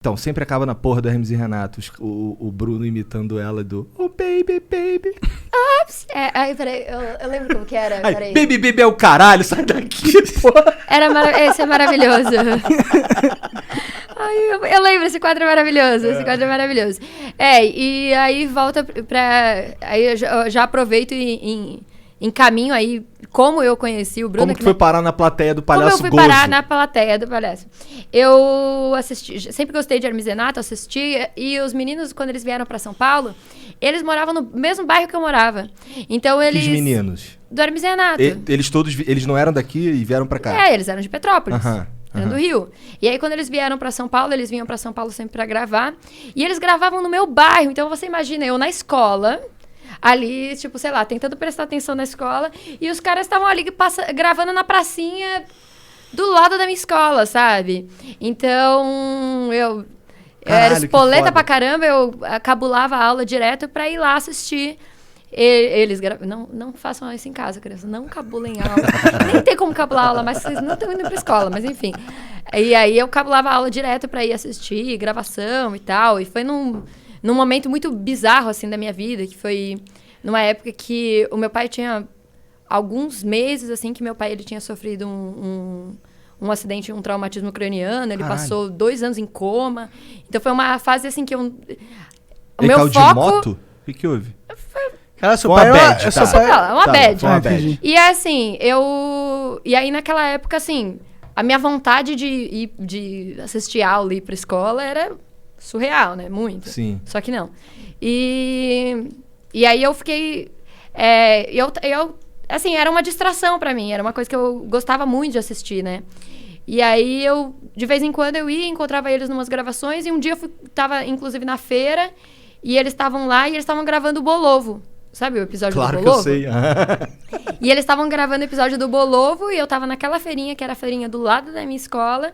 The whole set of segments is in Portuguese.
Então, sempre acaba na porra do Hermes e Renato, o Bruno imitando ela do Oh, baby, baby. Ops! Aí, peraí, eu lembro como que era, Ai, peraí. baby, baby é o caralho, sai daqui, porra. Esse é maravilhoso. Ai, eu lembro, esse quadro é maravilhoso, esse quadro é maravilhoso. E aí volta pra... Aí eu já aproveito e encaminho aí como eu conheci o Bruno. Como que foi parar na plateia do Palhaço Gozo? Como eu fui parar na plateia do Palhaço? Eu assisti, sempre gostei de Hermes e Renato, assisti, e os meninos, quando eles vieram pra São Paulo, eles moravam no mesmo bairro que eu morava. Então eles... Que meninos? Do Hermes e Renato. Eles não eram daqui e vieram pra cá? Eles eram de Petrópolis. Eram do Rio. E aí, quando eles vieram pra São Paulo, eles vinham pra São Paulo sempre pra gravar. E eles gravavam no meu bairro. Então, você imagina, eu na escola... Ali, tipo, sei lá, tentando prestar atenção na escola. E os caras estavam ali gravando na pracinha do lado da minha escola, sabe? Então, eu era espoleta pra caramba. Eu cabulava a aula direto pra ir lá assistir. Eles não façam isso em casa, criança. Não cabulem aula. Nem tem como cabular aula, mas vocês não estão indo pra escola. Mas, enfim. E aí, eu cabulava a aula direto pra ir assistir, gravação e tal. E foi num momento muito bizarro, assim, da minha vida, que foi numa época que o meu pai tinha alguns meses, assim, que meu pai ele tinha sofrido um acidente, um traumatismo craniano. Ele passou 2 anos em coma. Então, foi uma fase, assim, que o meu foco... de moto? O que houve? Cara, seu pai é uma bad. E, assim, E aí, naquela época, assim, a minha vontade de assistir aula e ir pra escola era... surreal, né? Muito. Sim. Só que não. E aí eu fiquei... assim, era uma distração pra mim. Era uma coisa que eu gostava muito de assistir, né? E aí de vez em quando eu ia, encontrava eles numas gravações. E um dia eu tava, inclusive, na feira. E eles estavam lá e eles estavam gravando o Bolovo. Sabe o episódio do Bolovo? Claro que eu sei. E eles estavam gravando o episódio do Bolovo. E eu tava naquela feirinha, que era a feirinha do lado da minha escola.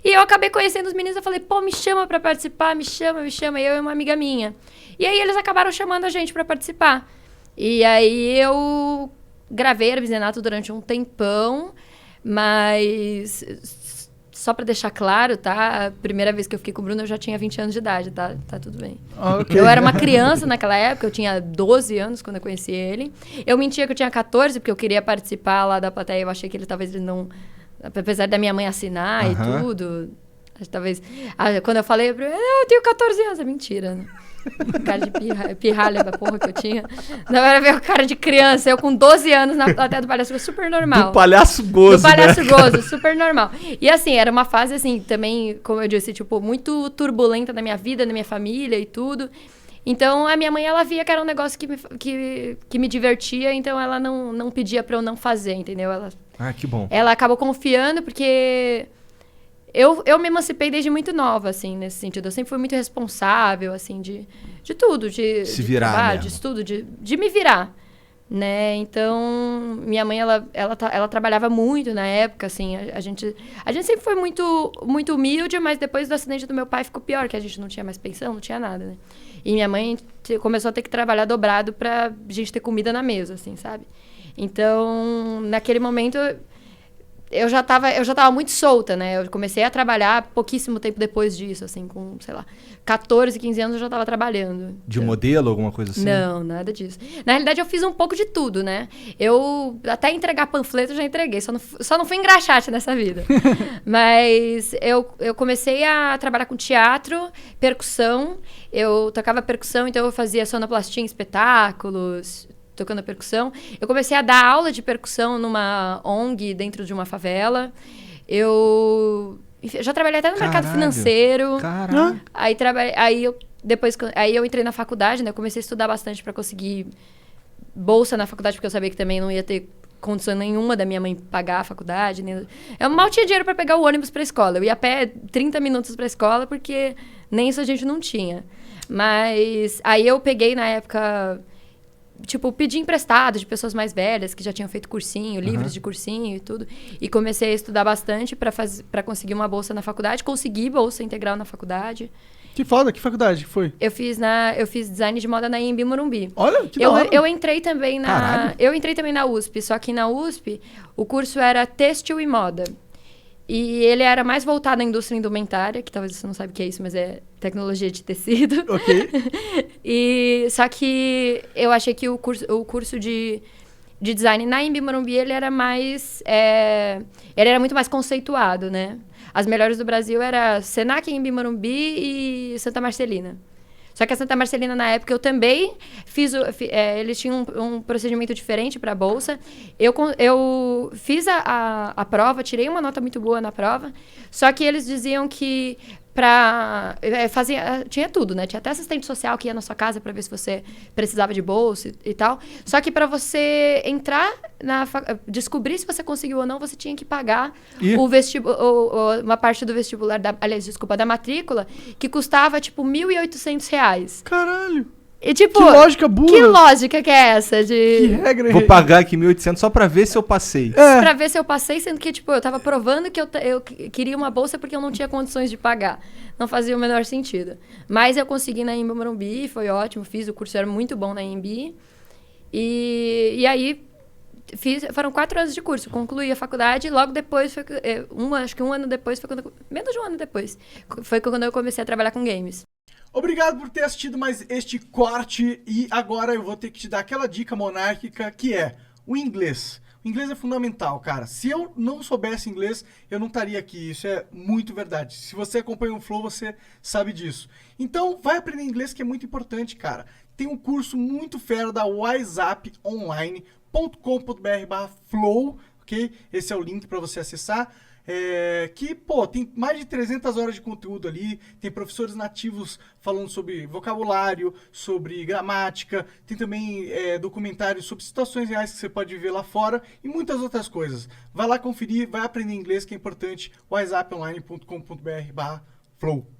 E eu acabei conhecendo os meninos, eu falei, pô, me chama pra participar, me chama. Eu e uma amiga minha. E aí eles acabaram chamando a gente pra participar. E aí eu gravei Hermes e Renato durante um tempão, mas só pra deixar claro, tá? A primeira vez que eu fiquei com o Bruno eu já tinha 20 anos de idade, tá? Tá tudo bem. Okay. Eu era uma criança naquela época, eu tinha 12 anos quando eu conheci ele. Eu mentia que eu tinha 14, porque eu queria participar lá da plateia, eu achei que talvez ele não... Apesar da minha mãe assinar e tudo, talvez... quando eu falei, eu tenho 14 anos, é mentira, né? Cara de pirralha da porra que eu tinha. Não, era ver o cara de criança, eu com 12 anos na plateia do Palhaço Gozo, super normal. Do Palhaço Gozo, Do Palhaço Gozo, super normal. E assim, era uma fase assim, também, como eu disse, tipo, muito turbulenta na minha vida, na minha família e tudo. Então, a minha mãe, ela via que era um negócio que me divertia, então ela não pedia pra eu não fazer, entendeu? Que bom. Ela acabou confiando, porque eu me emancipei desde muito nova, assim, nesse sentido. Eu sempre fui muito responsável, assim, de tudo. Se virar trabalho, mesmo. de estudo, de me virar, né? Então, minha mãe, ela trabalhava muito na época, assim. A gente sempre foi muito, muito humilde, mas depois do acidente do meu pai ficou pior, que a gente não tinha mais pensão, não tinha nada, né? E minha mãe começou a ter que trabalhar dobrado pra gente ter comida na mesa, assim, sabe? Então, naquele momento, eu já tava muito solta, né? Eu comecei a trabalhar pouquíssimo tempo depois disso, assim, com, sei lá, 14, 15 anos eu já tava trabalhando. De modelo, alguma coisa assim? Não, nada disso. Na realidade, eu fiz um pouco de tudo, né? Eu, até entregar panfleto, eu já entreguei. Só não fui engraxate nessa vida. Mas eu comecei a trabalhar com teatro, percussão. Eu tocava percussão, então eu fazia sonoplastia em espetáculos, tocando percussão. Eu comecei a dar aula de percussão numa ONG dentro de uma favela. Eu já trabalhei até no mercado financeiro. Caralho. Aí eu entrei na faculdade, né? Eu comecei a estudar bastante para conseguir bolsa na faculdade, porque eu sabia que também não ia ter condição nenhuma da minha mãe pagar a faculdade. Eu mal tinha dinheiro para pegar o ônibus para a escola. Eu ia a pé 30 minutos para a escola, porque nem isso a gente não tinha. Mas aí eu peguei na época... Tipo, pedi emprestado de pessoas mais velhas que já tinham feito cursinho, livros de cursinho e tudo. E comecei a estudar bastante para conseguir uma bolsa na faculdade. Consegui bolsa integral na faculdade. Que foda, que faculdade foi? Eu fiz design de moda na Anhembi Morumbi. Olha, que da hora. Eu entrei também na USP, só que na USP o curso era têxtil e moda. E ele era mais voltado à indústria indumentária, que talvez você não saiba o que é isso, mas é tecnologia de tecido. Ok. Só que eu achei que o curso de design na Embi Morumbi, ele era muito mais conceituado, né? As melhores do Brasil era Senac, Embi Morumbi e Santa Marcelina. Só que a Santa Marcelina, na época, eu também eles tinham um procedimento diferente para a bolsa. Eu fiz a prova, tirei uma nota muito boa na prova, só que eles diziam que tinha tudo, né? Tinha até assistente social que ia na sua casa para ver se você precisava de bolsa e tal. Só que para você entrar descobrir se você conseguiu ou não, você tinha que pagar uma parte do vestibular, da matrícula, que custava, tipo, R$1.800. Caralho. E, tipo, Que lógica burra. Que lógica que é essa? Que regra. Vou pagar aqui 1.800 só pra ver se eu passei. Pra ver se eu passei, sendo que, tipo, eu tava provando que eu queria uma bolsa porque eu não tinha condições de pagar. Não fazia o menor sentido. Mas eu consegui na Embi Morumbi, foi ótimo, fiz o curso, era muito bom na Embi. E aí, foram 4 anos de curso, concluí a faculdade e logo depois, acho que um ano depois, menos de um ano depois, foi quando eu comecei a trabalhar com games. Obrigado por ter assistido mais este corte e agora eu vou ter que te dar aquela dica monárquica que é o inglês. O inglês é fundamental, cara. Se eu não soubesse inglês, eu não estaria aqui. Isso é muito verdade. Se você acompanha o Flow, você sabe disso. Então, vai aprender inglês que é muito importante, cara. Tem um curso muito fera da whatsapponline.com.br/flow, ok? Esse é o link para você acessar. Tem mais de 300 horas de conteúdo ali, tem professores nativos falando sobre vocabulário, sobre gramática, tem também documentários sobre situações reais que você pode ver lá fora e muitas outras coisas. Vai lá conferir, vai aprender inglês que é importante, whatsapponline.com.br/flow.